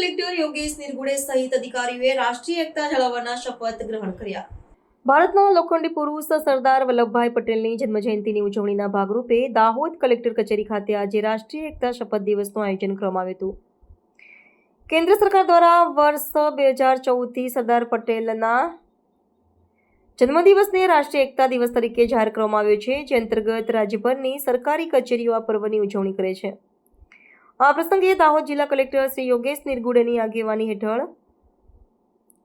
Collector Yogesh Nirgude સહિત અધિકારીઓએ રાષ્ટ્રીય એકતા જાળવવાના શપથ ગ્રહણ કર્યા. ભારતના લોખંડી પુરુષ સરદાર વલ્લભભાઈ પટેલની જન્મજયંતિની ઉજવણીના ભાગરૂપે દાહોદ કલેક્ટર કચેરી ખાતે આજે રાષ્ટ્રીય એકતા શપથ દિવસનું આયોજન કરવામાં આવ્યું હતું. કેન્દ્ર સરકાર દ્વારા વર્ષ 2014થી સરદાર પટેલના જન્મદિવસને રાષ્ટ્રીય એકતા દિવસ તરીકે જાહેર કરવામાં આવ્યો છે, જે અંતર્ગત રાજ્યભરની સરકારી કચેરીઓ આ પર્વની ઉજવણી કરે છે. આ પ્રસંગે દાહોદ જિલ્લા કલેક્ટર શ્રી યોગેશ નિરગુડેની આગેવાની હેઠળ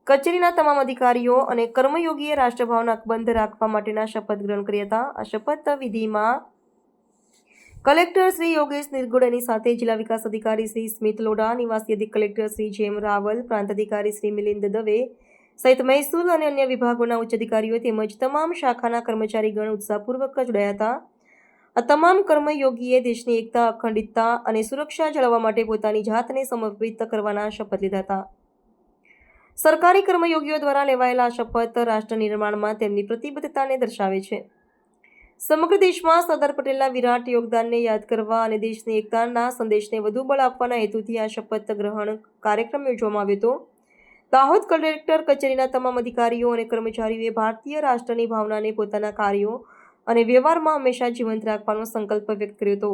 કચેરીના તમામ અધિકારીઓ અને કર્મયોગીએ રાષ્ટ્રભાવના અકબંધ રાખવા માટેના શપથ ગ્રહણ કર્યા હતા. આ શપથ વિધિમાં કલેક્ટર શ્રી યોગેશ નિરગુડેની સાથે જિલ્લા વિકાસ અધિકારી શ્રી સ્મિત લોઢા, નિવાસી અધિક કલેક્ટર શ્રી જેમ રાવલ, પ્રાંત અધિકારી શ્રી મિલિંદ દવે સહિત મહેસૂલ અને અન્ય વિભાગોના ઉચ્ચ અધિકારીઓ તેમજ તમામ શાખાના કર્મચારીગણ ઉત્સાહપૂર્વક જોડાયા હતા. આ તમામ કર્મયોગીએ દેશની એકતા, અખંડિતતા અને સુરક્ષા જાળવવા માટે પોતાની જાતને સમર્પિત કરવાના શપથ લીધા હતા. સરકારી કર્મયોગીઓ દ્વારા લેવાયેલા શપથ રાષ્ટ્ર નિર્માણમાં તેમની પ્રતિબદ્ધતાને દર્શાવે છે. સમગ્ર દેશમાં સરદાર પટેલના વિરાટ યોગદાનને યાદ કરવા અને દેશની એકતાના સંદેશને વધુ બળ આપવાના હેતુથી આ શપથ ગ્રહણ કાર્યક્રમ યોજવામાં આવ્યો હતો. દાહોદ કલેક્ટર કચેરીના તમામ અધિકારીઓ અને કર્મચારીઓએ ભારતીય રાષ્ટ્રની ભાવનાને પોતાના કાર્યો અને વ્યવહારમાં હંમેશા જીવંત રાખવાનો સંકલ્પ વ્યક્ત કર્યો હતો.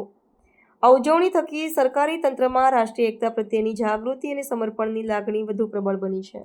આ ઉજવણી થકી સરકારી તંત્રમાં રાષ્ટ્રીય એકતા પ્રત્યેની જાગૃતિ અને સમર્પણની લાગણી વધુ પ્રબળ બની છે.